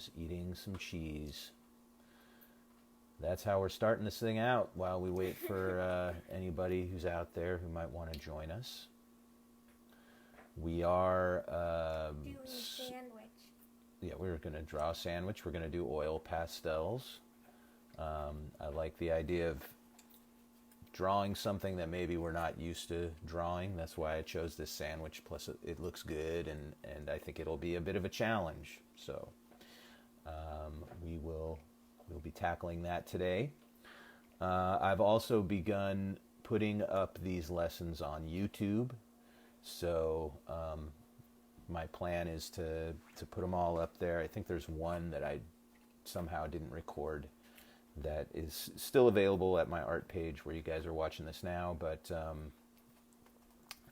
Zora's eating some cheese. That's how we're starting this thing out while we wait for anybody who's out there who might want to join us. We are... doing a sandwich. Yeah, we're going to draw a sandwich. We're going to do oil pastels. I like the idea of drawing something that maybe we're not used to drawing. That's why I chose this sandwich. Plus, it looks good, and I think it'll be a bit of a challenge. So we'll be tackling that today. I've also begun putting up these lessons on YouTube. So my plan is to put them all up there. I think there's one that I somehow didn't record that is still available at my art page where you guys are watching this now, but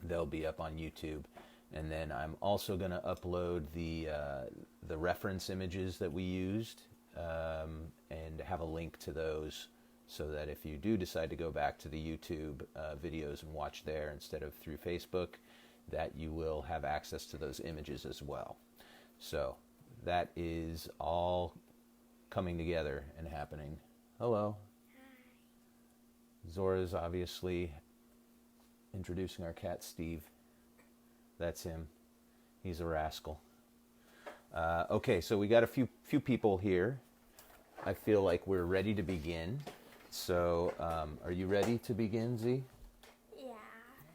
they'll be up on YouTube. And then I'm also going to upload the reference images that we used and have a link to those so that if you do decide to go back to the YouTube videos and watch there instead of through Facebook, that you will have access to those images as well. So that is all coming together and happening. Hello. Hi. Zora's obviously introducing our cat, Steve. That's him. He's a rascal. Okay, so we got a few people here. I feel like we're ready to begin. So, are you ready to begin, Z? Yeah.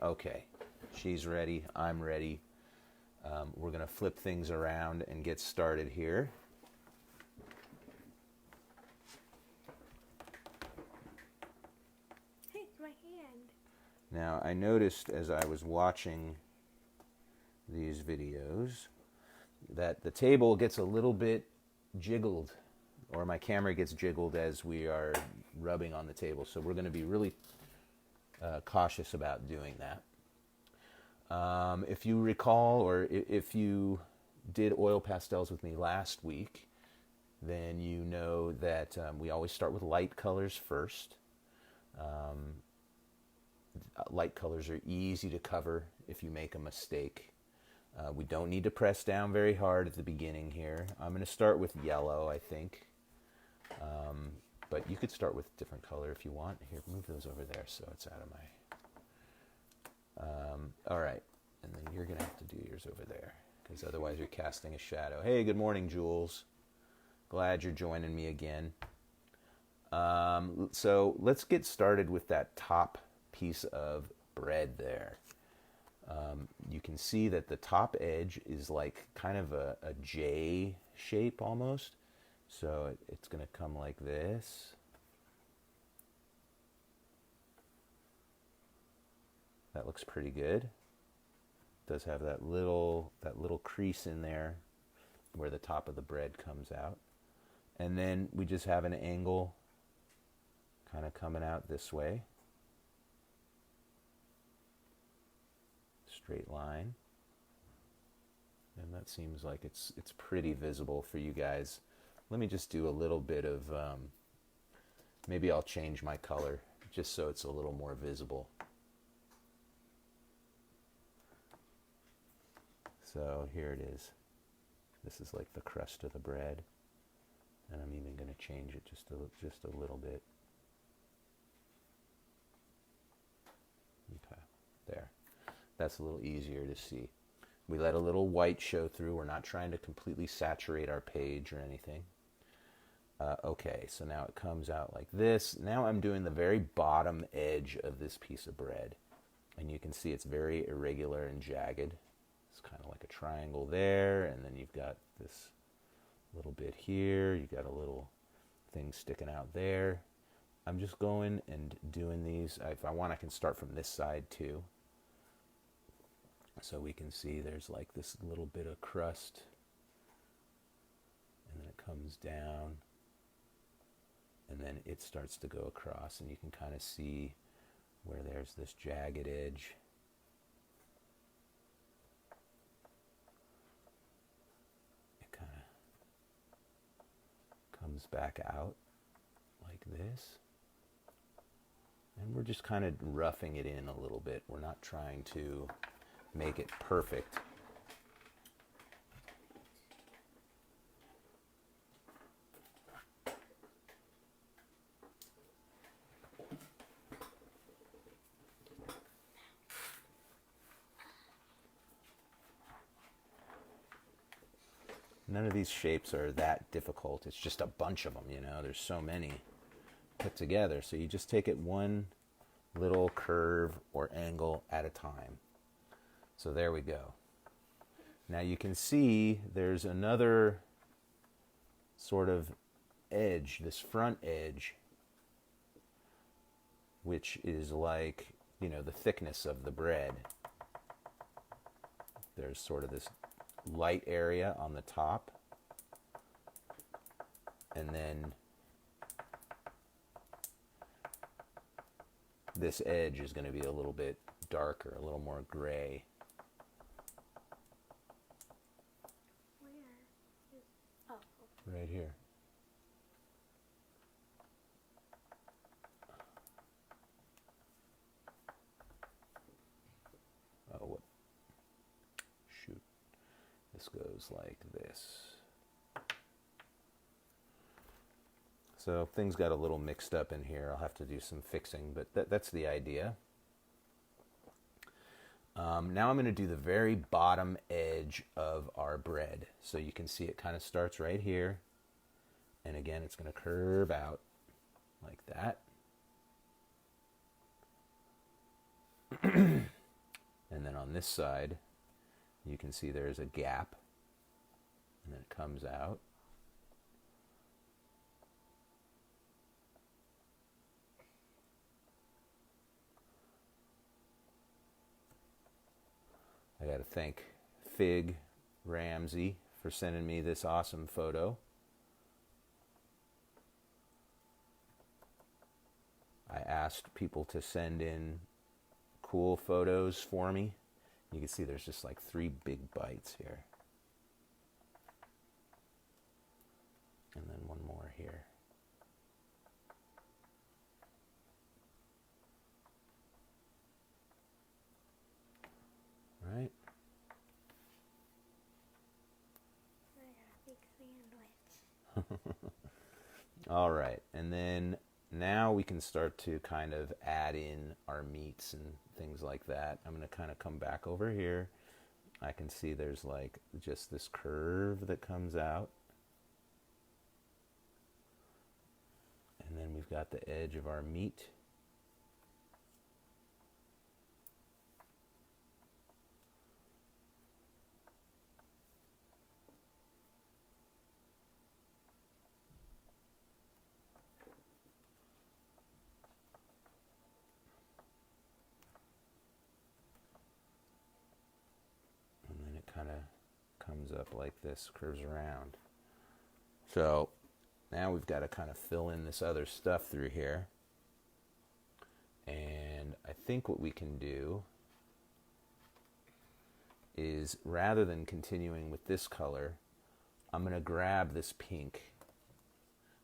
Okay. She's ready. I'm ready. We're going to flip things around and get started here. Hey, it's my hand. Now, I noticed as I was watching these videos that the table gets a little bit jiggled, or my camera gets jiggled as we are rubbing on the table. So we're going to be really cautious about doing that. If you recall, or if you did oil pastels with me last week, then you know that we always start with light colors first. Light colors are easy to cover if you make a mistake. We don't need to press down very hard at the beginning here. I'm going to start with yellow, I think. But you could start with a different color if you want. Here, move those over there so it's out of my... all right, and then you're going to have to do yours over there, because otherwise you're casting a shadow. Hey, good morning, Jules. Glad you're joining me again. So let's get started with that top piece of bread there. You can see that the top edge is like kind of a J shape almost. So it's going to come like this. That looks pretty good. It does have that little crease in there where the top of the bread comes out. And then we just have an angle kind of coming out this way. Straight line. And that seems like it's pretty visible for you guys. Let me just do a little bit of, maybe I'll change my color just so it's a little more visible. So here it is. This is like the crust of the bread. And I'm even going to change it just a little bit. Okay, there. That's a little easier to see. We let a little white show through. We're not trying to completely saturate our page or anything. Okay, so now it comes out like this. Now I'm doing the very bottom edge of this piece of bread. And you can see it's very irregular and jagged. It's kind of like a triangle there, and then you've got this little bit here. You've got a little thing sticking out there. I'm just going and doing these. If I want, I can start from this side too. So we can see there's like this little bit of crust, and then it comes down, and then it starts to go across, and you can kind of see where there's this jagged edge. It kind of comes back out like this. And we're just kind of roughing it in a little bit. We're not trying to make it perfect. none of these shapes are that difficult. It's just a bunch of them, you know. There's so many put together. So you just take it one little curve or angle at a time. So there we go. Now you can see there's another sort of edge, this front edge, which is like, you know, the thickness of the bread. There's sort of this light area on the top, and then this edge is going to be a little bit darker, a little more gray. Where? Oh. Right here. Oh, what? Shoot. This goes like this. So things got a little mixed up in here. I'll have to do some fixing, but that's the idea. Now I'm going to do the very bottom edge of our bread. So you can see it kind of starts right here. And again, it's going to curve out like that. And then on this side, you can see there's a gap. And then it comes out. I got to thank Fig Ramsey for sending me this awesome photo. I asked people to send in cool photos for me. You can see there's just like 3 big bites here. And then one more here. Right? I got a big sandwich. All right. And then now we can start to kind of add in our meats and things like that. I'm going to kind of come back over here. I can see there's like just this curve that comes out. And then we've got the edge of our meat. Kind of comes up like this, curves around. So now we've got to kind of fill in this other stuff through here. And I think what we can do is, rather than continuing with this color, I'm going to grab this pink,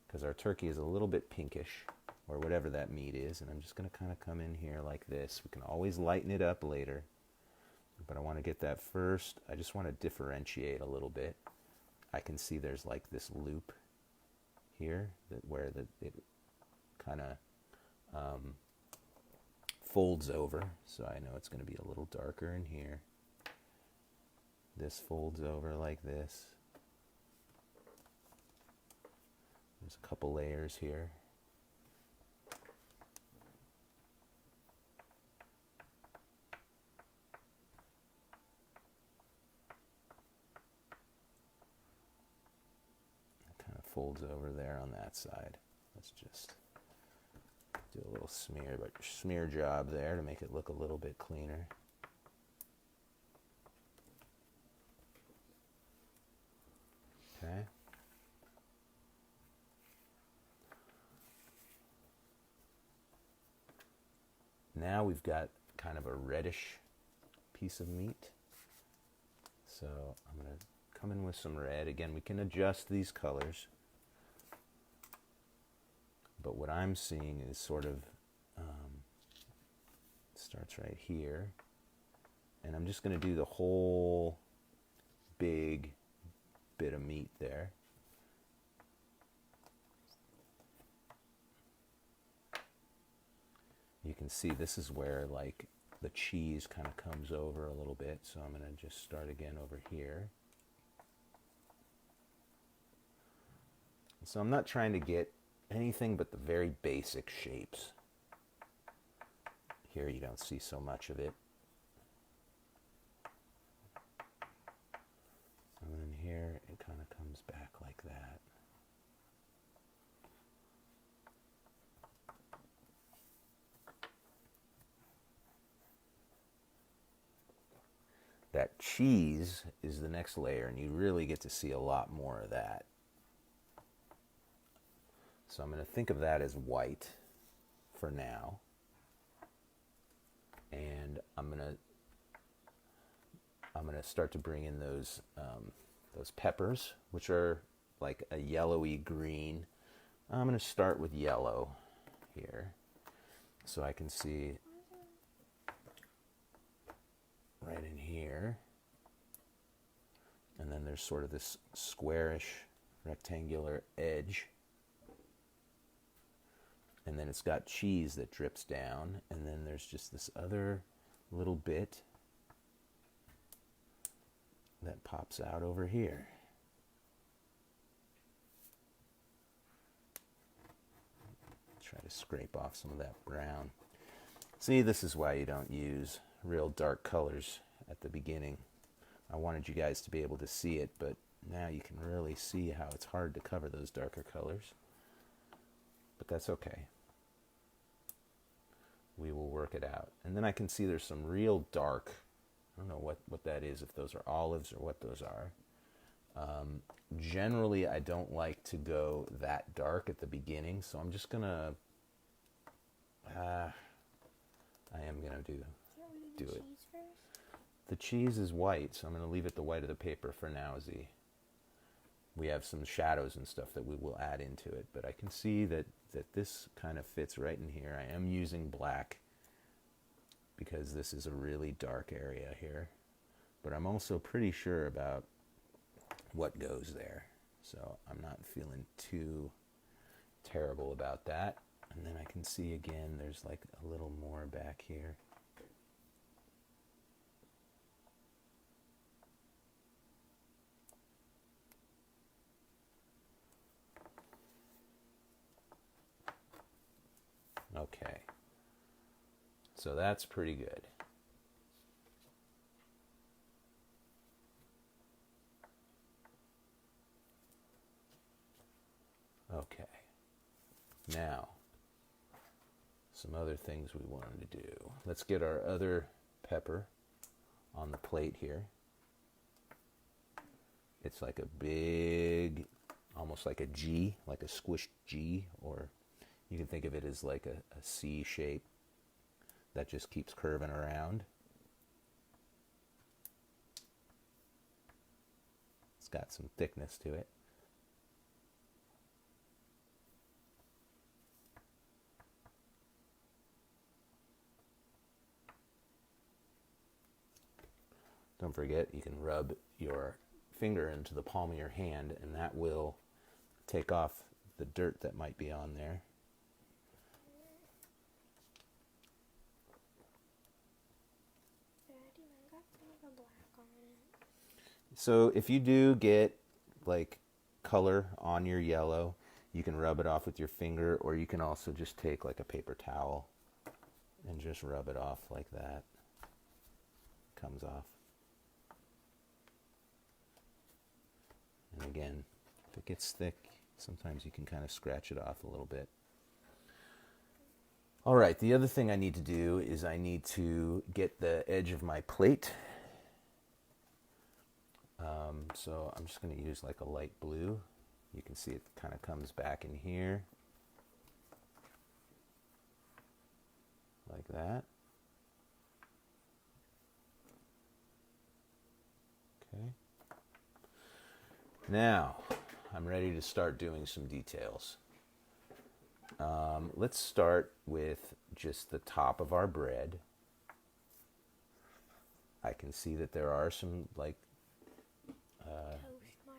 because our turkey is a little bit pinkish, or whatever that meat is, and I'm just going to kind of come in here like this. We can always lighten it up later. But I want to get that first. I just want to differentiate a little bit. I can see there's like this loop here where it kind of folds over. So I know it's going to be a little darker in here. This folds over like this. There's a couple layers here. Folds over there on that side. Let's just do a little smear job there to make it look a little bit cleaner. Okay. Now we've got kind of a reddish piece of meat. So I'm going to come in with some red. Again, we can adjust these colors. But what I'm seeing is sort of, starts right here. And I'm just going to do the whole big bit of meat there. You can see this is where like the cheese kind of comes over a little bit. So I'm going to just start again over here. So I'm not trying to get anything but the very basic shapes. Here you don't see so much of it. And then here it kind of comes back like that. That cheese is the next layer, and you really get to see a lot more of that. So I'm going to think of that as white for now. And I'm going to start to bring in those peppers, which are like a yellowy green. I'm going to start with yellow here, so I can see right in here. And then there's sort of this squarish rectangular edge. And then it's got cheese that drips down. And then there's just this other little bit that pops out over here. Try to scrape off some of that brown. See, this is why you don't use real dark colors at the beginning. I wanted you guys to be able to see it, but now you can really see how it's hard to cover those darker colors. But that's okay. We will work it out. And then I can see there's some real dark, I don't know what that is, if those are olives or what those are. Generally, I don't like to go that dark at the beginning, so I'm just going to, I am going to do it. The cheese is white, so I'm going to leave it the white of the paper for now, Z. We have some shadows and stuff that we will add into it, but I can see that this kind of fits right in here. I am using black because this is a really dark area here, but I'm also pretty sure about what goes there, so I'm not feeling too terrible about that. And then I can see again there's like a little more back here. Okay, so that's pretty good. Okay, now some other things we wanted to do. Let's get our other pepper on the plate here. It's like a big, almost like a G, like a squished G, or you can think of it as like a C shape that just keeps curving around. It's got some thickness to it. Don't forget, you can rub your finger into the palm of your hand, and that will take off the dirt that might be on there. So if you do get like color on your yellow, you can rub it off with your finger, or you can also just take like a paper towel and just rub it off like that. Comes off. And again, if it gets thick, sometimes you can kind of scratch it off a little bit. All right, the other thing I need to do is I need to get the edge of my plate. So I'm just going to use like a light blue. You can see it kind of comes back in here. Like that. Okay. Now, I'm ready to start doing some details. Let's start with just the top of our bread. I can see that there are some like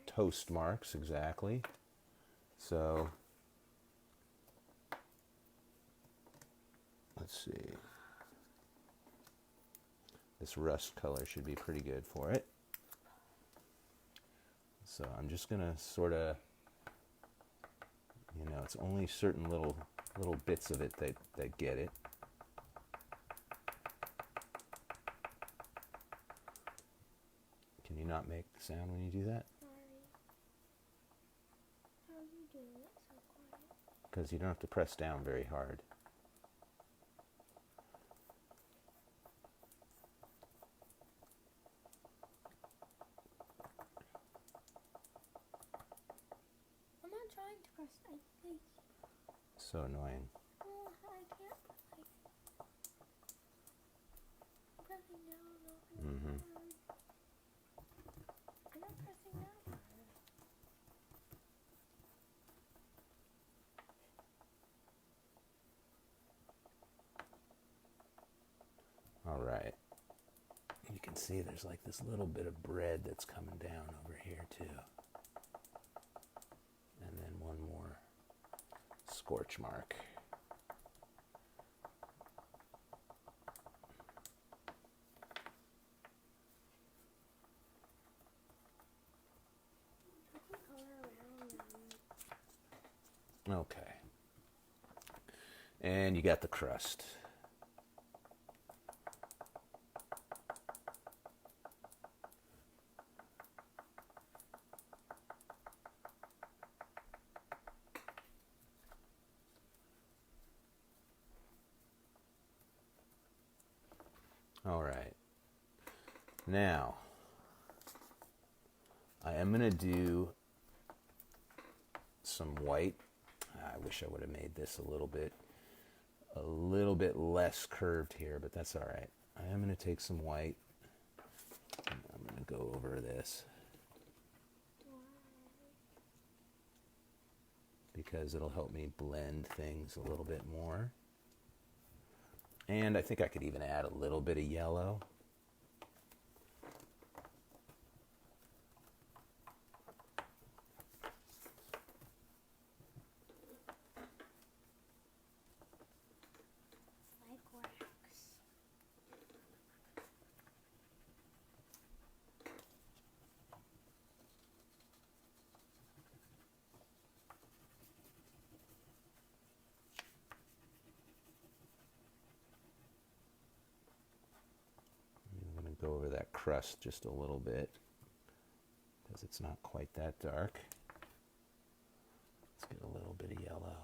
toast marks, exactly. So let's see. This rust color should be pretty good for it. So I'm just going to sort of You know, it's only certain little bits of it that get it. Can you not make sound when you do that? Sorry. How are you doing it so quiet? Because you don't have to press down very hard. I'm not trying to press anything. So annoying. Oh, I can't I'm pressing down hard. I'm not pressing down hard. All right. You can see there's like this little bit of bread that's coming down over here too. And then one more scorch mark. Different color around them. Okay. And you got the crust. All right. Now, I am going to do some white. I wish I would have made this a little bit less curved here, but that's all right. I am going to take some white. And I'm going to go over this because it'll help me blend things a little bit more. And I think I could even add a little bit of yellow. Like wax. I'm going to go over that crust just a little bit because it's not quite that dark. Let's get a little bit of yellow.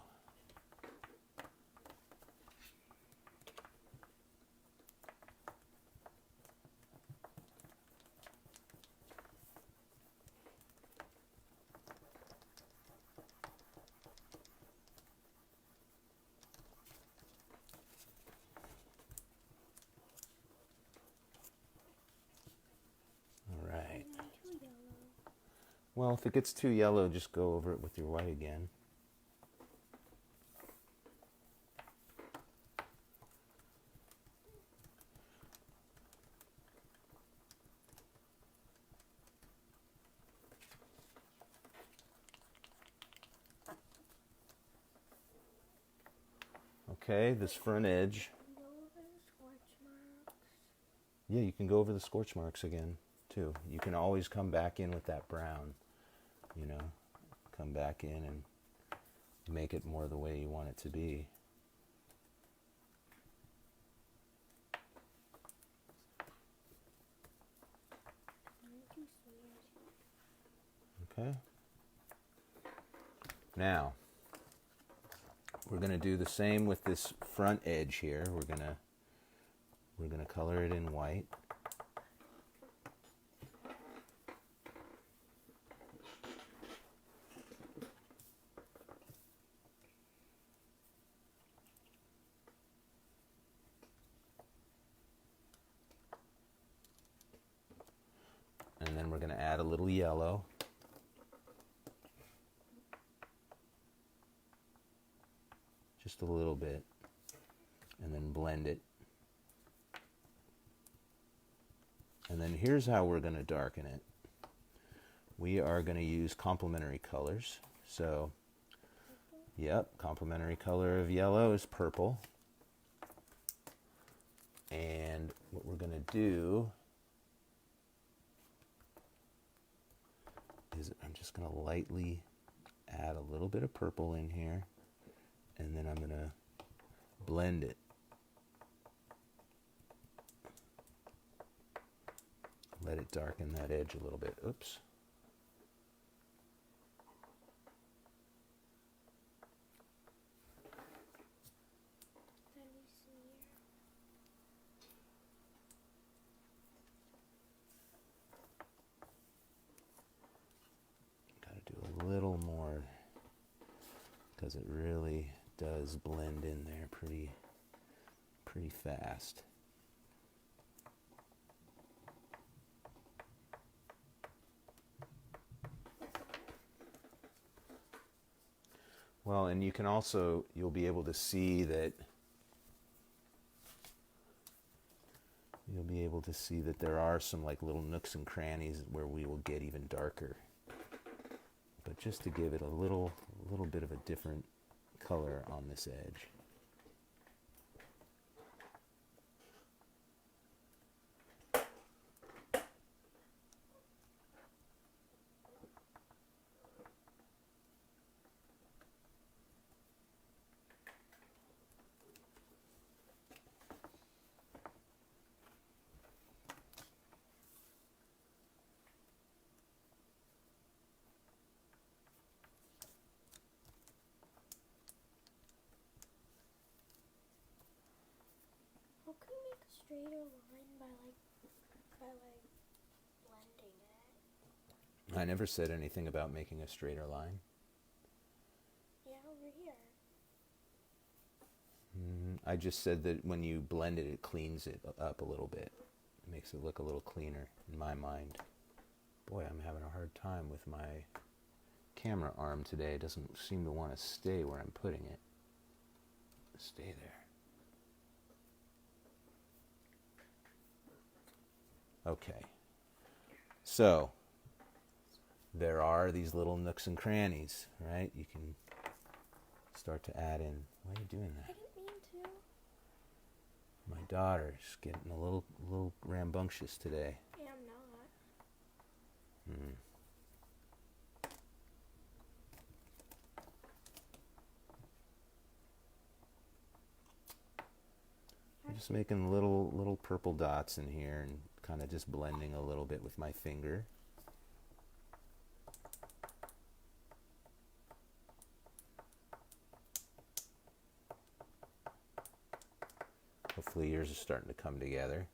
All right. Too yellow. Well, if it gets too yellow, just go over it with your white again. Okay, this front edge. Go over the scorch marks. Yeah, you can go over the scorch marks again, too. You can always come back in with that brown, you know. Come back in and make it more the way you want it to be. Okay. Now, we're going to do the same with this front edge here. We're going to color it in white. And then we're going to add a little yellow. Just a little bit. And then blend it. And then here's how we're going to darken it. We are going to use complementary colors. So, yep, complementary color of yellow is purple. And what we're going to do is I'm just going to lightly add a little bit of purple in here, and then I'm going to blend it. Let it darken that edge a little bit. Oops. Let me see here. Got to do a little more because it really does blend in there pretty fast. Well, and you can also, you'll be able to see that there are some like little nooks and crannies where we will get even darker. But just to give it a little bit of a different color on this edge. How can you make a straighter line by blending it? I never said anything about making a straighter line. Yeah, over here. I just said that when you blend it, it cleans it up a little bit. It makes it look a little cleaner in my mind. Boy, I'm having a hard time with my camera arm today. It doesn't seem to want to stay where I'm putting it. Stay there. Okay. So, there are these little nooks and crannies, right? You can start to add in. Why are you doing I that? didn't mean to. My daughter's getting a little rambunctious today. Yeah, I'm not. I'm just making little purple dots in here and kind of just blending a little bit with my finger. Hopefully yours is starting to come together.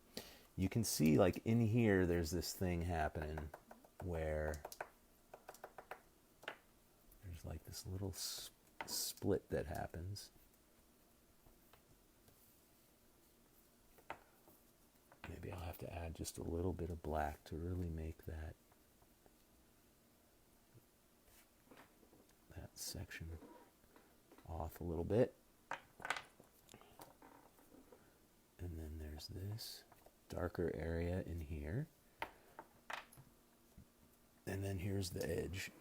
You can see like in here there's this thing happening where there's like this little split that happens. Maybe I'll have to add just a little bit of black to really make that section off a little bit. And then there's this darker area in here. And then here's the edge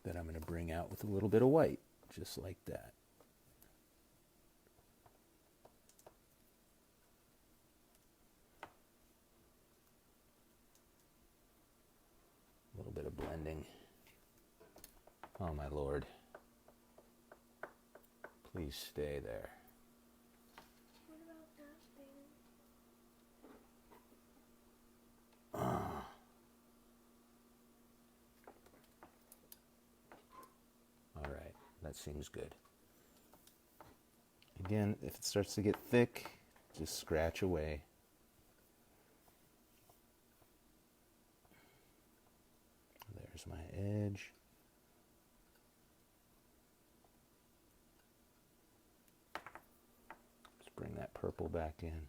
that I'm going to bring out with a little bit of white, just like that. A little bit of blending. Oh my Lord. Please stay there. What about that thing? All right, that seems good. Again, if it starts to get thick, just scratch away. There's my edge. Let's bring that purple back in.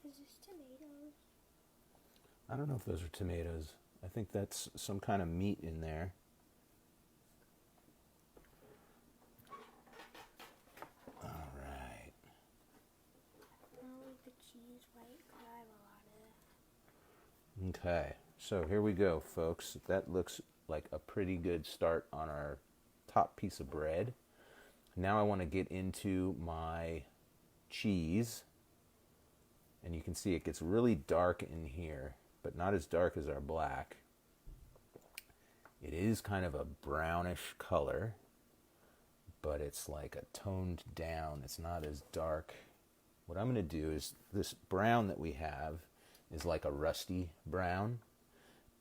Is this tomatoes? I don't know if those are tomatoes. I think that's some kind of meat in there. All right. Oh, the cheese white, 'cause I have a lot of that. Okay, so here we go, folks. That looks like a pretty good start on our top piece of bread. Now I want to get into my cheese. And you can see it gets really dark in here, but not as dark as our black. It is kind of a brownish color, but it's like a toned down. It's not as dark. What I'm going to do is, this brown that we have is like a rusty brown.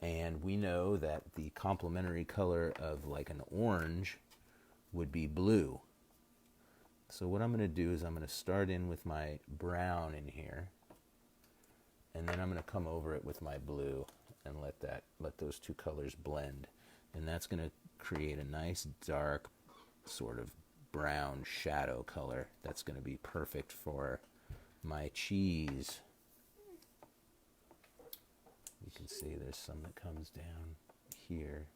And we know that the complementary color of like an orange would be blue. So what I'm going to do is I'm going to start in with my brown in here. And then I'm going to come over it with my blue and let those two colors blend. And that's going to create a nice dark sort of brown shadow color. That's going to be perfect for my cheese. You can see there's some that comes down here.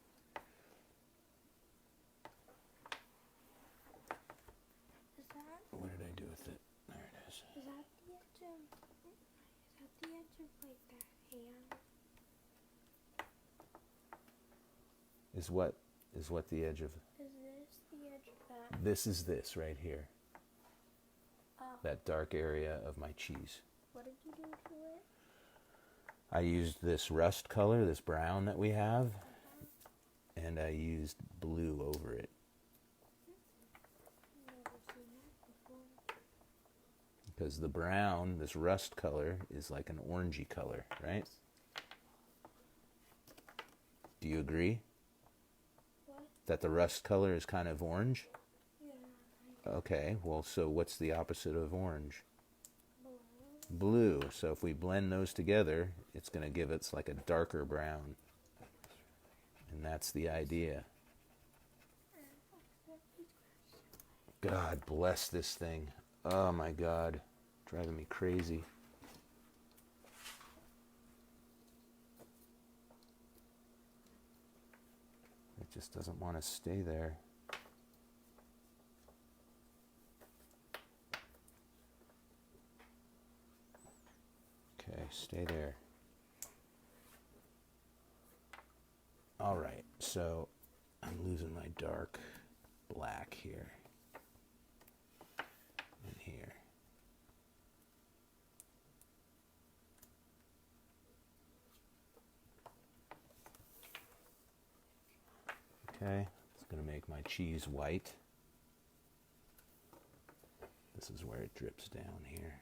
Is that? What did I do with it? There it is. Is that the edge of? Is that the edge of like that hand? Is what the edge of? Is this the edge of that? This is this right here. Oh. That dark area of my cheese. What did you do to it? I used this rust color, this brown that we have, and I used blue over it. Never seen that before. Because the brown, this rust color, is like an orangey color, right? Do you agree? What? That the rust color is kind of orange? Yeah. Okay, well, so what's the opposite of orange? Blue. Blue. So if we blend those together, it's going to give us like a darker brown. And that's the idea. God bless this thing. Oh my God. Driving me crazy. It just doesn't want to stay there. Okay, stay there. All right, so I'm losing my dark black here and here. Okay, it's going to make my cheese white. This is where it drips down here.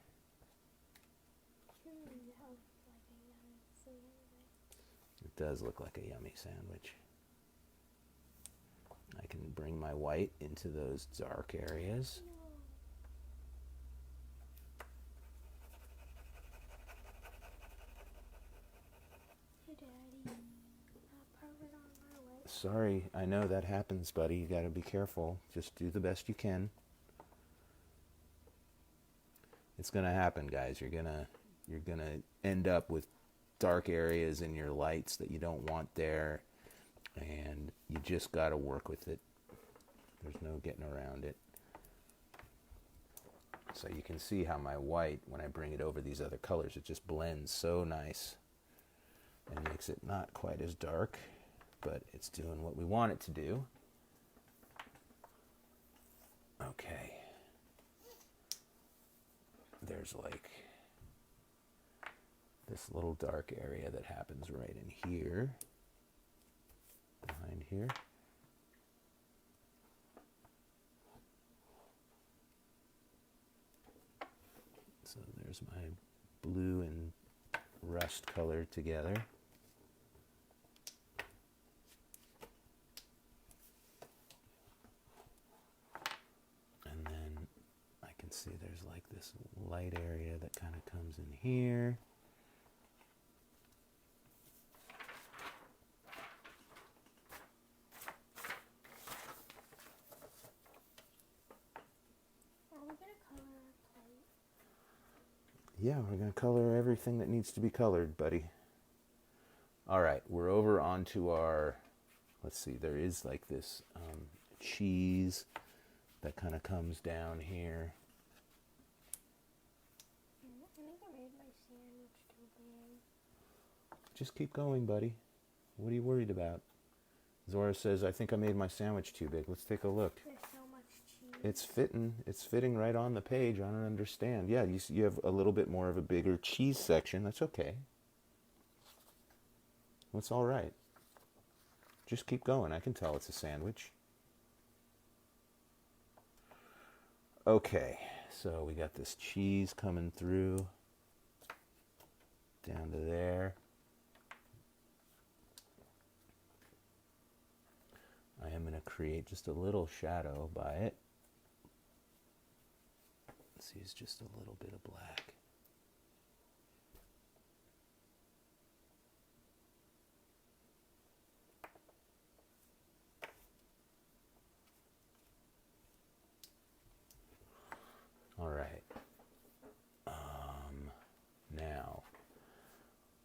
It does look like a yummy sandwich. I can bring my white into those dark areas. Hey, Daddy. Parmesan on my way. Sorry, I know that happens, buddy. You got to be careful. Just do the best you can. It's going to happen, guys. You're going to end up with dark areas in your lights that you don't want there, and you just got to work with it. There's no getting around it. So you can see how my white, when I bring it over these other colors, it just blends so nice and makes it not quite as dark, but it's doing what we want it to do. Okay. There's like this little dark area that happens right in here, behind here. So there's my blue and rust color together. And then I can see there's like this light area that kind of comes in here. Yeah, we're going to color everything that needs to be colored, buddy. All right, we're over onto our, let's see, there is like this cheese that kind of comes down here. I think I made my sandwich too big. Just keep going, buddy. What are you worried about? Zora says, I think I made my sandwich too big. Let's take a look. There's so much cheese. It's fitting right on the page. I don't understand. Yeah, you have a little bit more of a bigger cheese section. That's okay. That's all right. Just keep going. I can tell it's a sandwich. Okay, so we got this cheese coming through down to there. I am going to create just a little shadow by it. Let's use just a little bit of black. All right. Now,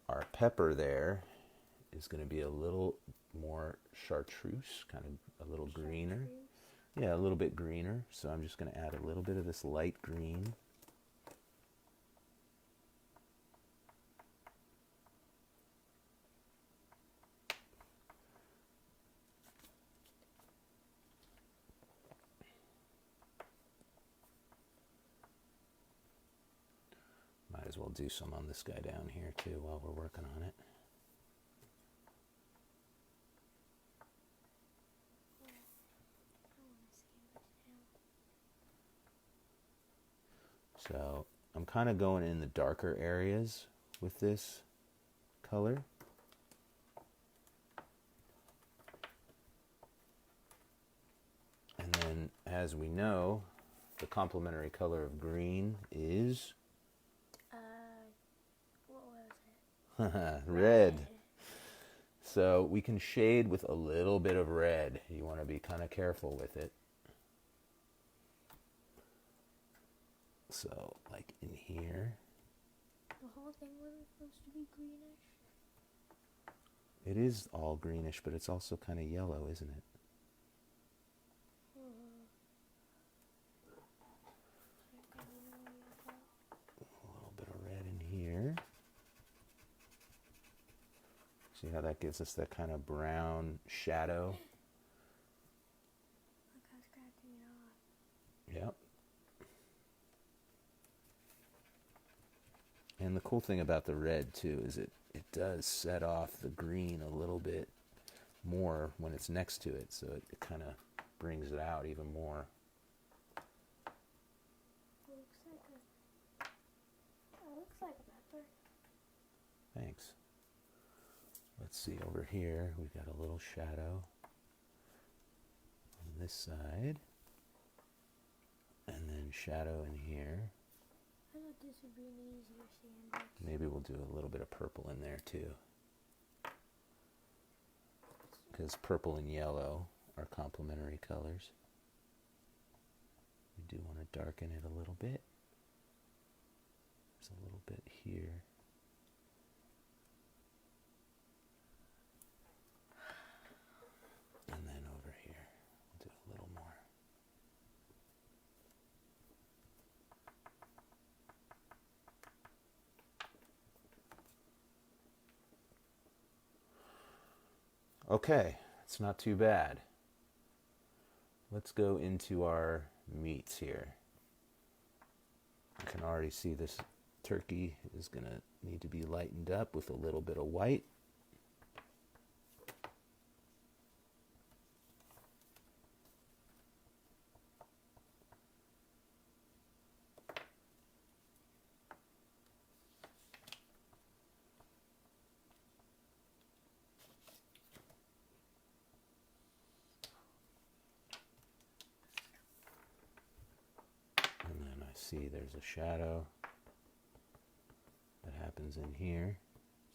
our pepper there is going to be a little more chartreuse, kind of a little greener. Yeah, a little bit greener. So I'm just going to add a little bit of this light green. Might as well do some on this guy down here too while we're working on it. So I'm kind of going in the darker areas with this color. And then, as we know, the complementary color of green is what was it? red. So we can shade with a little bit of red. You want to be kind of careful with it. So, like in here. The whole thing wasn't supposed to be greenish? It is all greenish, but it's also kind of yellow, isn't it? A little bit of red in here. See how that gives us that kind of brown shadow? Look how scratching it off. Yep. And the cool thing about the red too is it does set off the green a little bit more when it's next to it, so it kind of brings it out even more. Looks like a pepper. Thanks. Let's see, over here we've got a little shadow on this side, and then shadow in here. I thought this would be an easier sandwich. Maybe we'll do a little bit of purple in there too, because purple and yellow are complementary colors. We do want to darken it a little bit. There's a little bit here. And then over here, we'll do a little more. Okay, it's not too bad. Let's go into our meats here. I can already see this turkey is going to need to be lightened up with a little bit of white. See, there's a shadow that happens in here.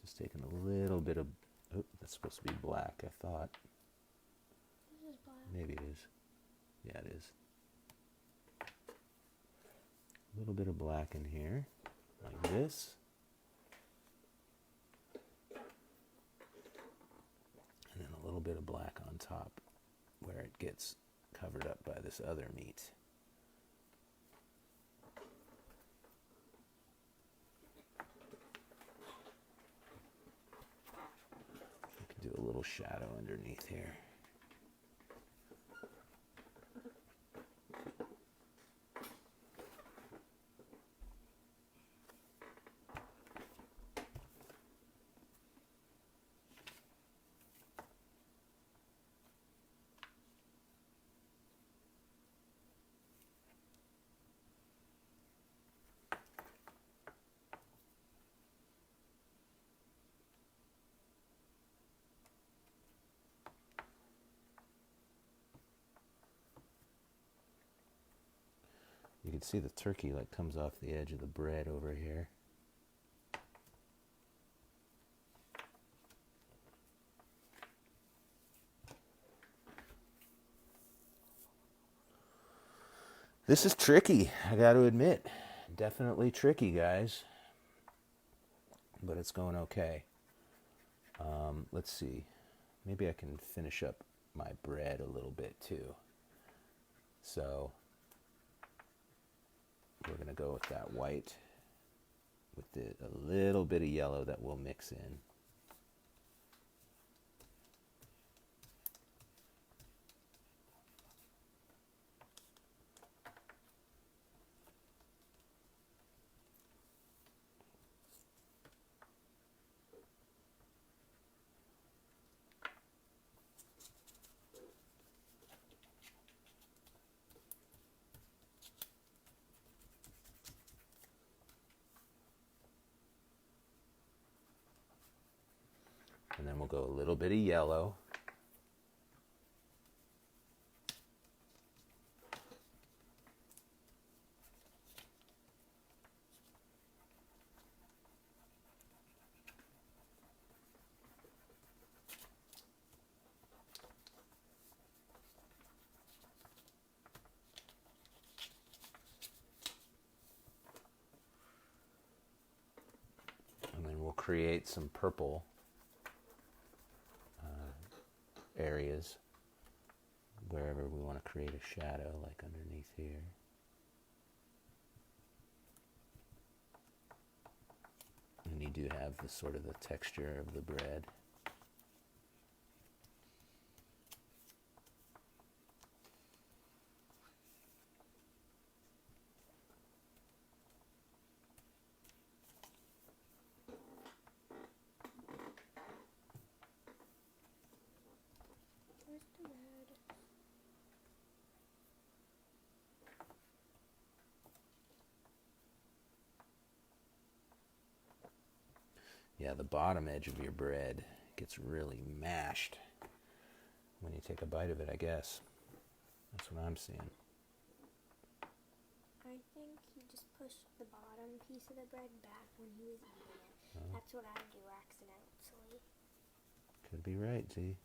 Just taking a little bit of, oh, that's supposed to be black, I thought. This is black. Maybe it is. Yeah, it is. A little bit of black in here, like this. And then a little bit of black on top where it gets covered up by this other meat. Do a little shadow underneath here. can see the turkey like comes off the edge of the bread over here. This is tricky, I got to admit. Definitely tricky, guys. But it's going okay. Let's see. Maybe I can finish up my bread a little bit too. So we're going to go with that white with a little bit of yellow that we'll mix in. And then we'll go a little bit of yellow. And then we'll create some purple areas wherever we want to create a shadow, like underneath here. And you do have the sort of the texture of the bread. Where's the red? Yeah, the bottom edge of your bread gets really mashed when you take a bite of it, I guess. That's what I'm seeing. I think he just pushed the bottom piece of the bread back when he was eating it. That's what I do accidentally. Could be right, Z.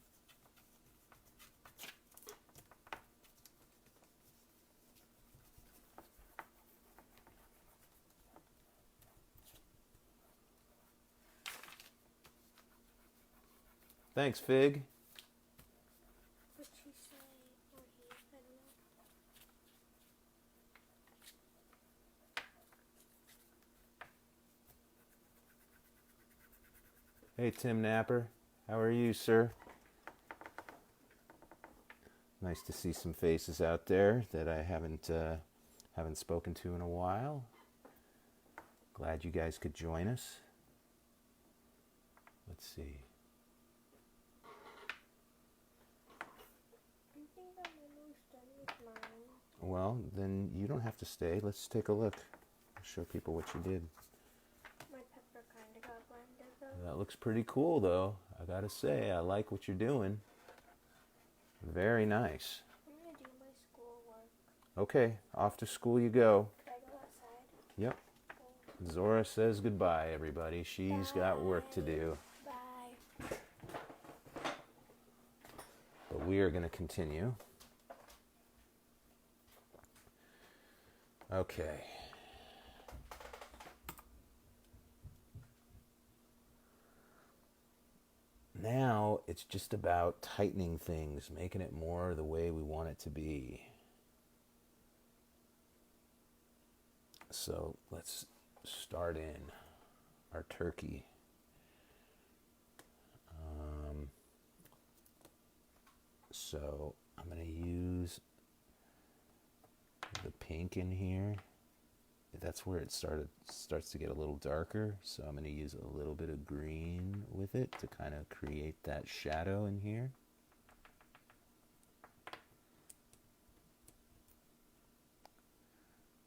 Thanks, Fig. What'd she say? Or he? I don't know. Hey, Tim Napper. How are you, sir? Nice to see some faces out there that I haven't spoken to in a while. Glad you guys could join us. Let's see. I think I'm almost done with mine. Well, then you don't have to stay. Let's take a look. Show people what you did. My pepper kind of got blended though. That looks pretty cool, though. I gotta say, I like what you're doing. Very nice. I'm gonna do my schoolwork. Okay, off to school you go. Could I go outside? Yep. Zora says goodbye, everybody. She's got work to do. Bye. But we are going to continue. Okay. Now it's just about tightening things, making it more the way we want it to be. So let's start in our turkey. So I'm going to use the pink in here. That's where it starts to get a little darker. So I'm going to use a little bit of green with it to kind of create that shadow in here.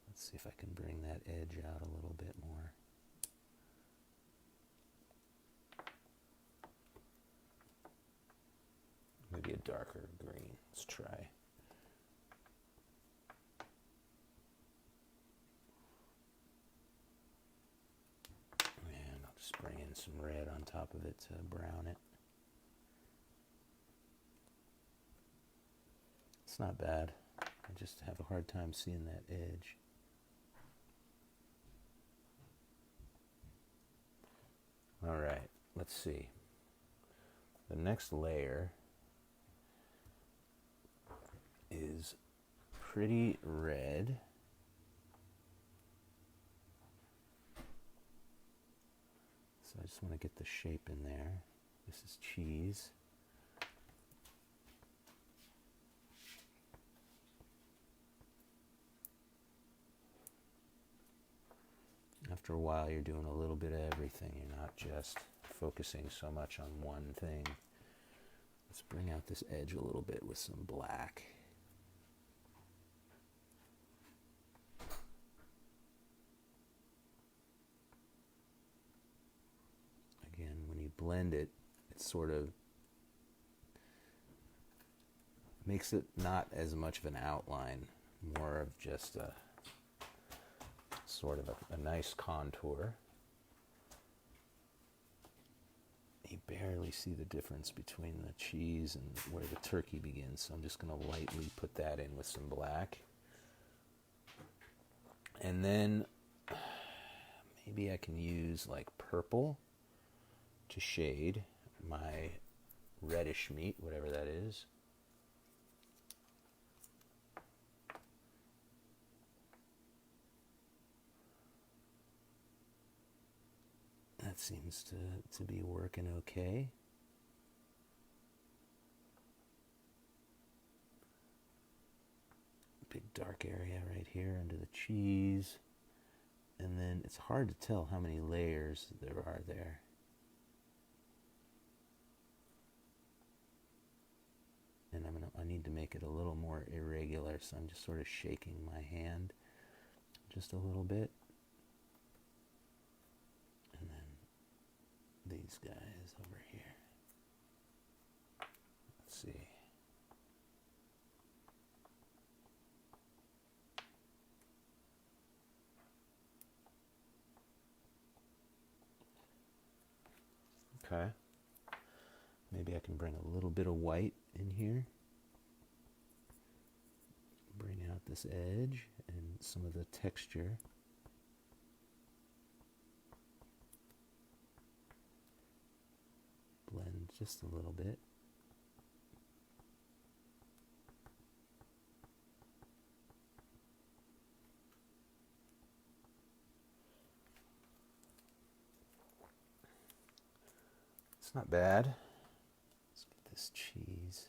Let's see if I can bring that edge out a little bit more. Maybe a darker green. Let's try. Just bring in some red on top of it to brown it. It's not bad. I just have a hard time seeing that edge. All right, let's see. The next layer is pretty red. So I just want to get the shape in there. This is cheese. After a while, you're doing a little bit of everything. You're not just focusing so much on one thing. Let's bring out this edge a little bit with some black. Again, when you blend it, it sort of makes it not as much of an outline, more of just a sort of a nice contour. You barely see the difference between the cheese and where the turkey begins, so I'm just going to lightly put that in with some black. And then maybe I can use like purple to shade my reddish meat, whatever that is. That seems to be working okay. Big dark area right here under the cheese. And then it's hard to tell how many layers there are there. And I need to make it a little more irregular, so I'm just sort of shaking my hand just a little bit. And then these guys over here. Let's see. Okay. Maybe I can bring a little bit of white in here. Bring out this edge and some of the texture. Blend just a little bit. It's not bad. Let's get this cheese.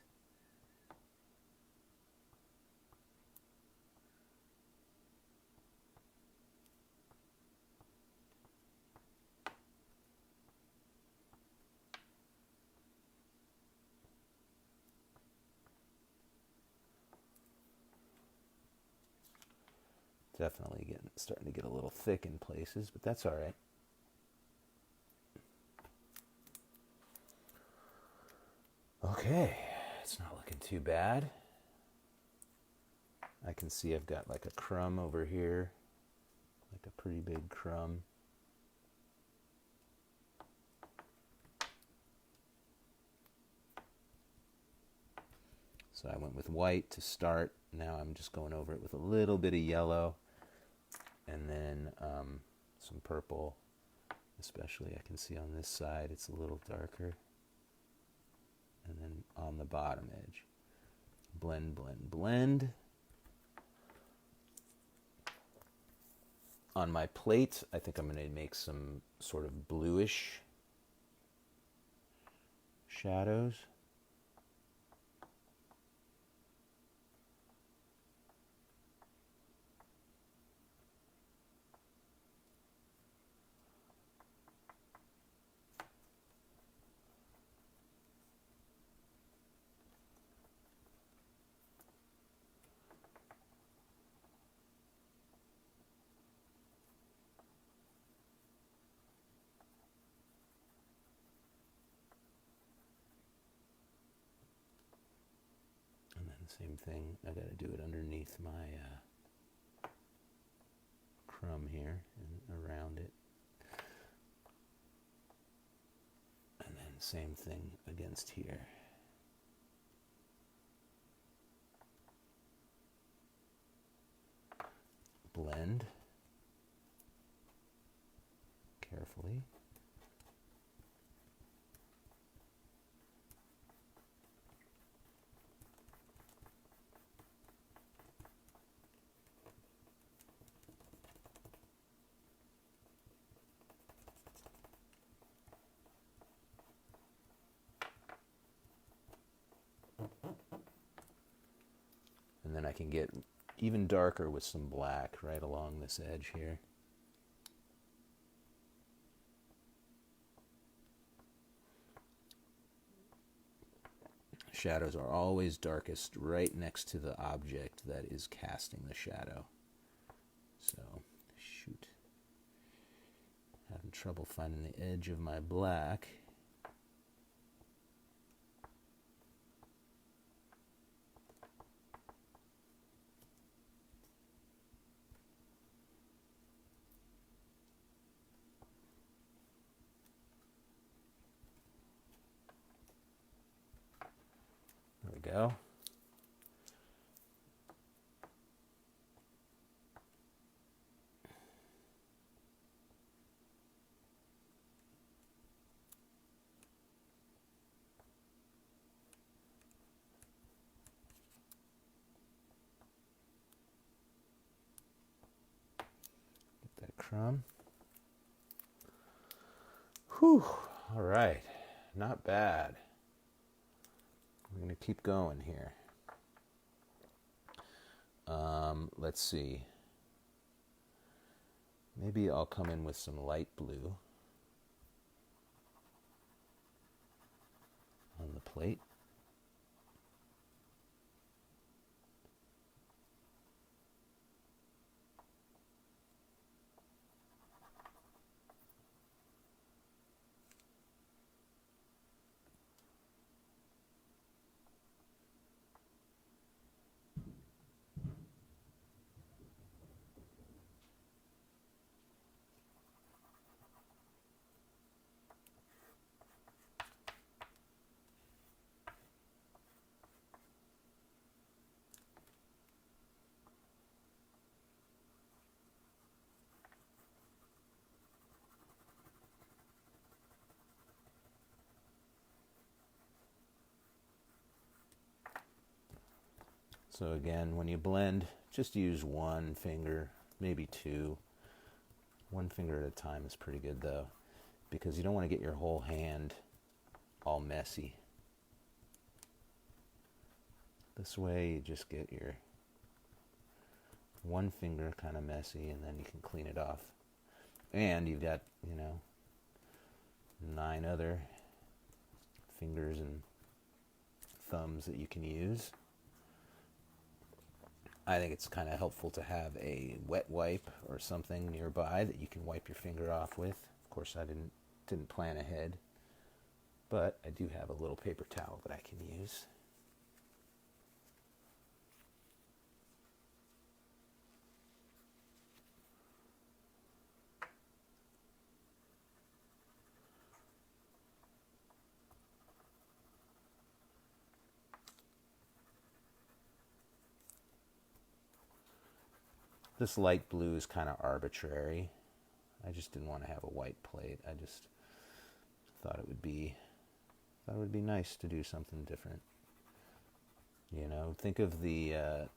Definitely starting to get a little thick in places, but that's all right. Okay, it's not looking too bad. I can see I've got like a crumb over here, like a pretty big crumb. So I went with white to start. Now I'm just going over it with a little bit of yellow and then some purple. Especially I can see on this side it's a little darker. And then on the bottom edge. Blend, blend, blend. On my plate, I think I'm going to make some sort of bluish shadows. Same thing, I got to do it underneath my crumb here and around it. same thing against here. Blend carefully. And then I can get even darker with some black right along this edge here. Shadows are always darkest right next to the object that is casting the shadow. So, shoot. Having trouble finding the edge of my black. There we go. Get that crumb. Whew. All right. Not bad. I'm going to keep going here. Let's see. Maybe I'll come in with some light blue on the plate. So again, when you blend, just use one finger, maybe two. One finger at a time is pretty good though, because you don't want to get your whole hand all messy. This way you just get your one finger kind of messy and then you can clean it off. And you've got, 9 other fingers and thumbs that you can use. I think it's kind of helpful to have a wet wipe or something nearby that you can wipe your finger off with. Of course, I didn't plan ahead, but I do have a little paper towel that I can use. This light blue is kind of arbitrary. I just didn't want to have a white plate. I just thought it would be nice to do something different. Think of the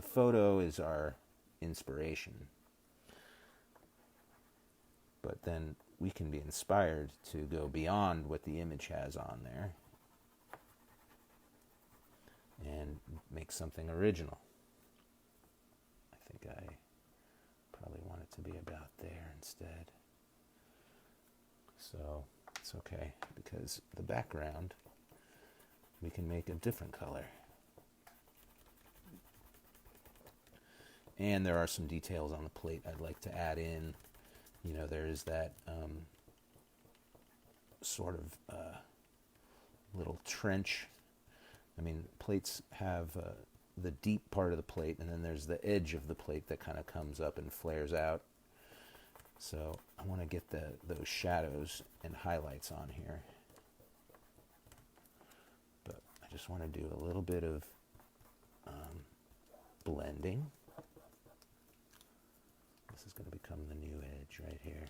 photo is our inspiration, but then we can be inspired to go beyond what the image has on there and make something original. I think I probably want it to be about there instead. So it's okay, because the background we can make a different color. And there are some details on the plate I'd like to add in. There is that sort of little trench. Plates have the deep part of the plate, and then there's the edge of the plate that kind of comes up and flares out. So I want to get those shadows and highlights on here. I just want to do a little bit of blending. This is going to become the new edge right here.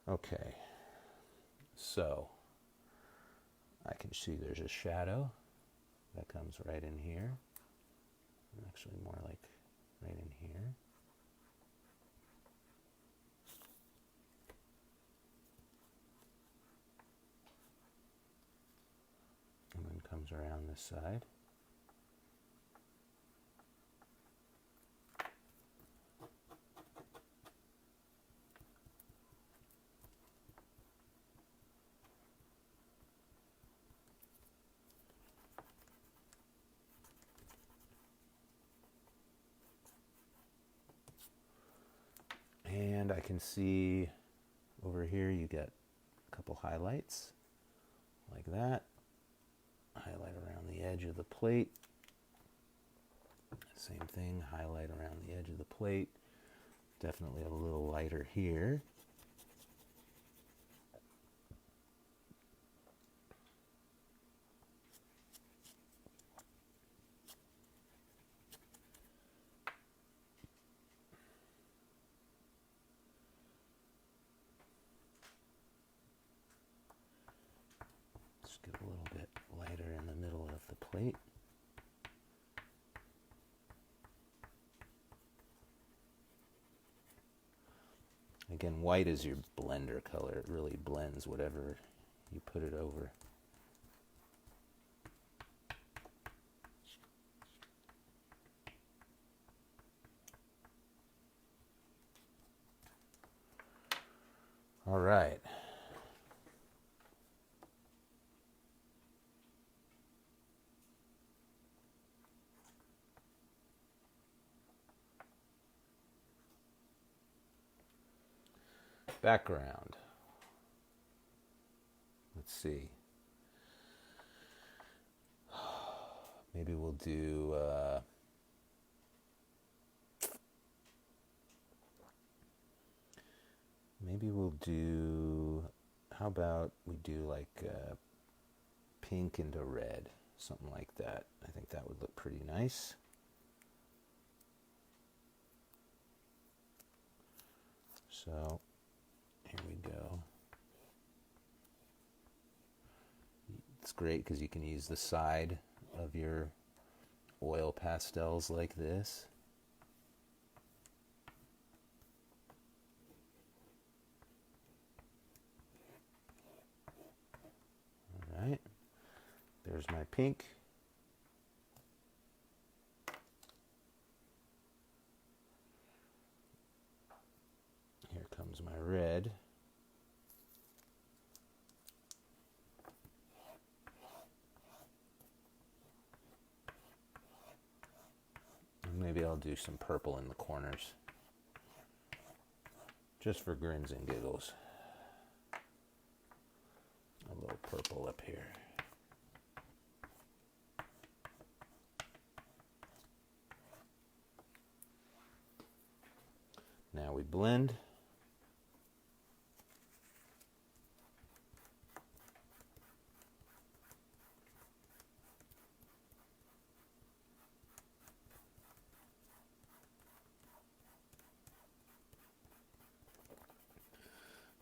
Okay, so I can see there's a shadow that comes right in here. Actually, more like right in here. And then comes around this side. And I can see over here you get a couple highlights like that. Highlight around the edge of the plate. Same thing, highlight around the edge of the plate. Definitely a little lighter here. Just get a little bit lighter in the middle of the plate. Again, white is your blender color. It really blends whatever you put it over. All right. Background. Let's see. Maybe we'll do how about we do like pink into red, something like that. I think that would look pretty nice. So here we go. It's great because you can use the side of your oil pastels like this. All right, there's my pink. Here comes my red. Maybe I'll do some purple in the corners, just for grins and giggles. A little purple up here. Now we blend.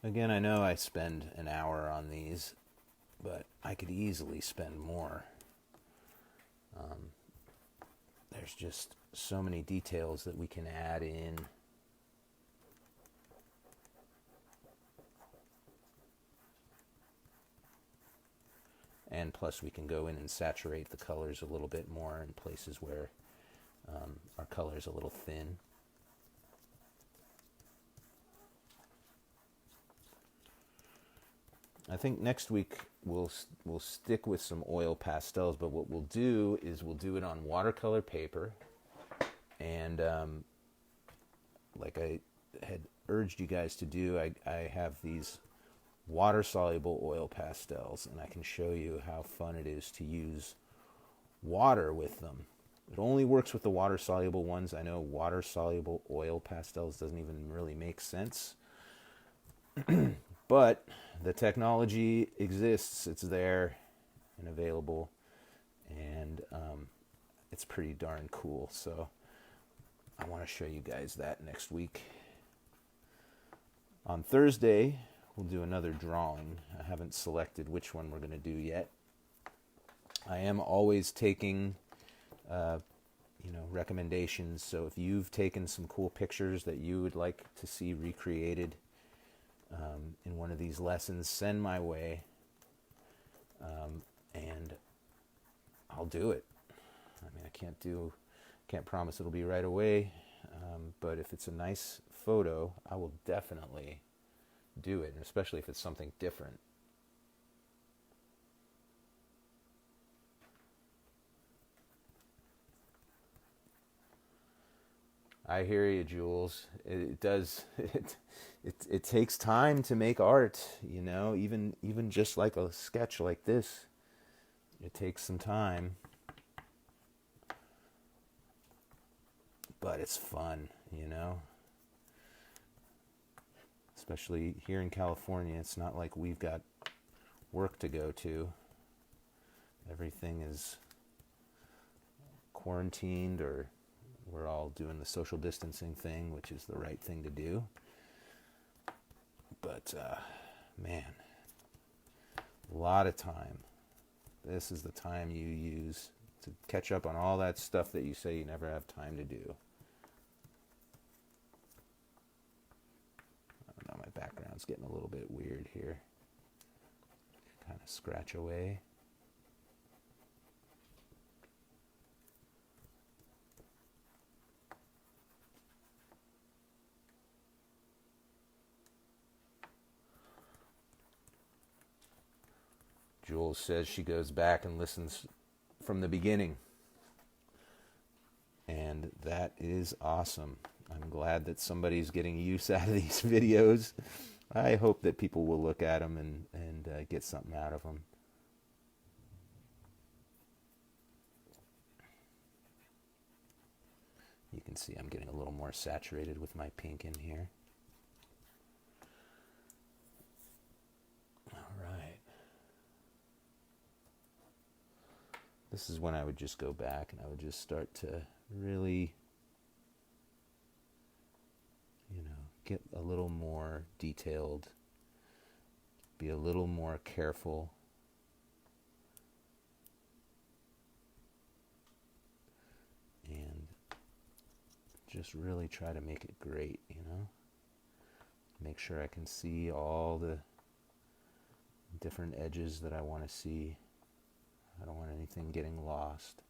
Again, I know I spend an hour on these, but I could easily spend more. There's just so many details that we can add in. And plus we can go in and saturate the colors a little bit more in places where our color is a little thin. I think next week we'll stick with some oil pastels, but what we'll do is we'll do it on watercolor paper, and like I had urged you guys to do, I have these water-soluble oil pastels, and I can show you how fun it is to use water with them. It only works with the water-soluble ones. I know water-soluble oil pastels doesn't even really make sense. But the technology exists. It's there and available. And it's pretty darn cool. So I want to show you guys that next week. On Thursday, we'll do another drawing. I haven't selected which one we're going to do yet. I am always taking recommendations. So if you've taken some cool pictures that you would like to see recreated in one of these lessons, send my way, and I'll do it. I mean, I can't promise it'll be right away, but if it's a nice photo, I will definitely do it, and especially if it's something different. I hear you, Jules. It does. It takes time to make art, even just like a sketch like this. It takes some time, but it's fun, Especially here in California, it's not like we've got work to go to. Everything is quarantined, or we're all doing the social distancing thing, which is the right thing to do. But, man, a lot of time. This is the time you use to catch up on all that stuff that you say you never have time to do. I don't know, my background's getting a little bit weird here. Kind of scratch away. Jules says she goes back and listens from the beginning. And that is awesome. I'm glad that somebody's getting use out of these videos. I hope that people will look at them and get something out of them. You can see I'm getting a little more saturated with my pink in here. This is when I would just go back and I would just start to really, get a little more detailed, be a little more careful. And just really try to make it great, Make sure I can see all the different edges that I want to see. I don't want anything getting lost.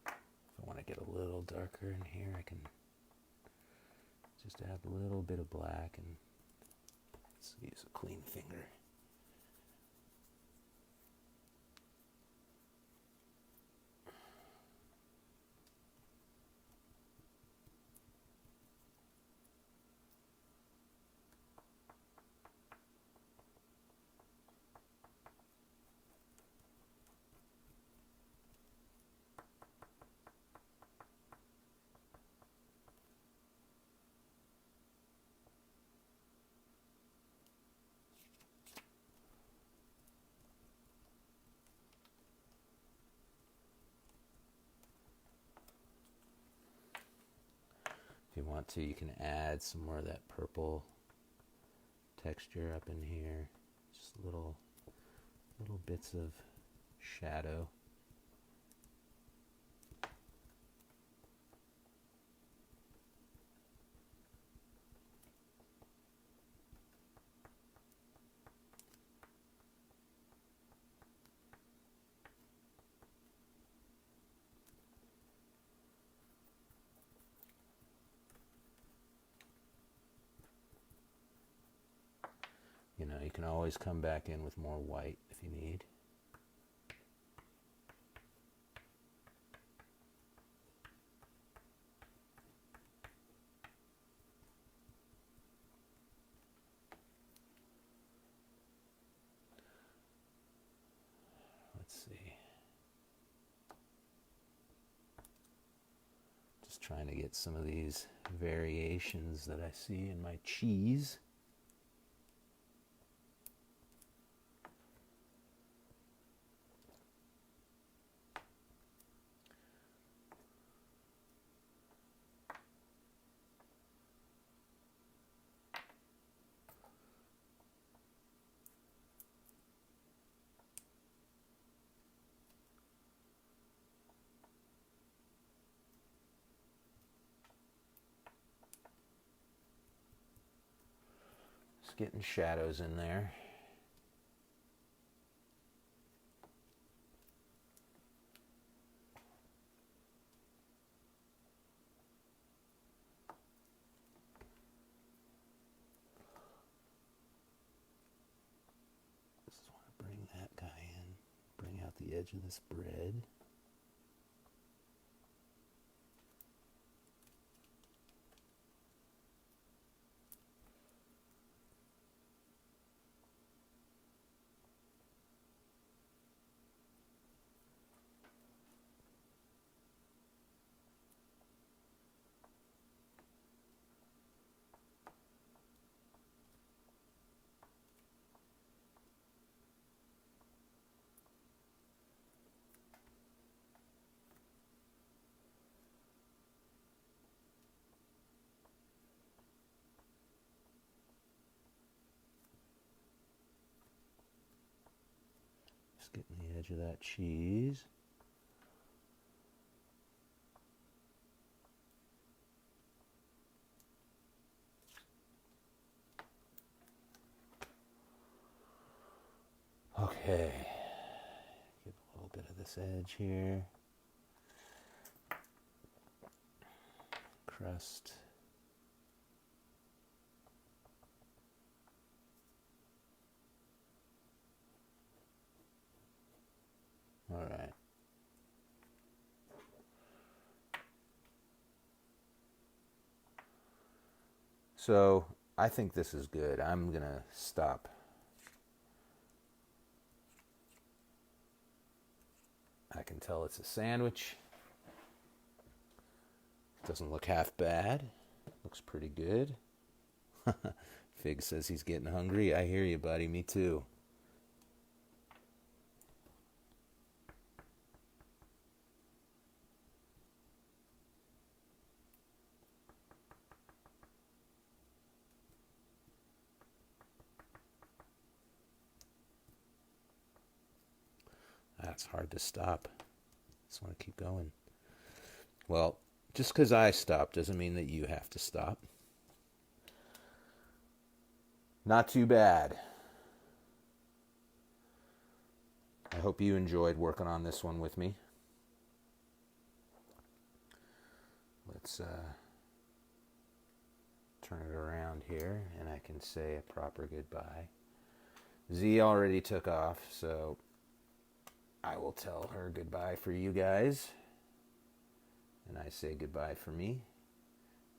If I want to get a little darker in here, I can just add a little bit of black and let's use a clean finger. If you want to, you can add some more of that purple texture up in here. Just little bits of shadow. You can always come back in with more white if you need. Just trying to get some of these variations that I see in my cheese. Just getting shadows in there. Just want to bring that guy in, bring out the edge of this bread. Just getting the edge of that cheese. Okay, give a little bit of this edge here. Crust. All right. So I think this is good. I'm gonna stop. I can tell it's a sandwich. Doesn't look half bad. Looks pretty good. Fig says he's getting hungry. I hear you, buddy. Me too. That's hard to stop. Just want to keep going. Well, just because I stop doesn't mean that you have to stop. Not too bad. I hope you enjoyed working on this one with me. Let's turn it around here and I can say a proper goodbye. Z already took off, so I will tell her goodbye for you guys. And I say goodbye for me.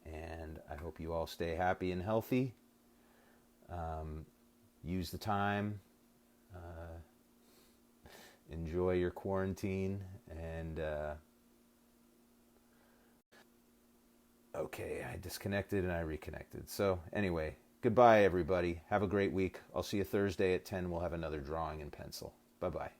And I hope you all stay happy and healthy. Use the time. Enjoy your quarantine. And okay, I disconnected and I reconnected. So anyway, goodbye everybody. Have a great week. I'll see you Thursday at 10. We'll have another drawing in pencil. Bye-bye.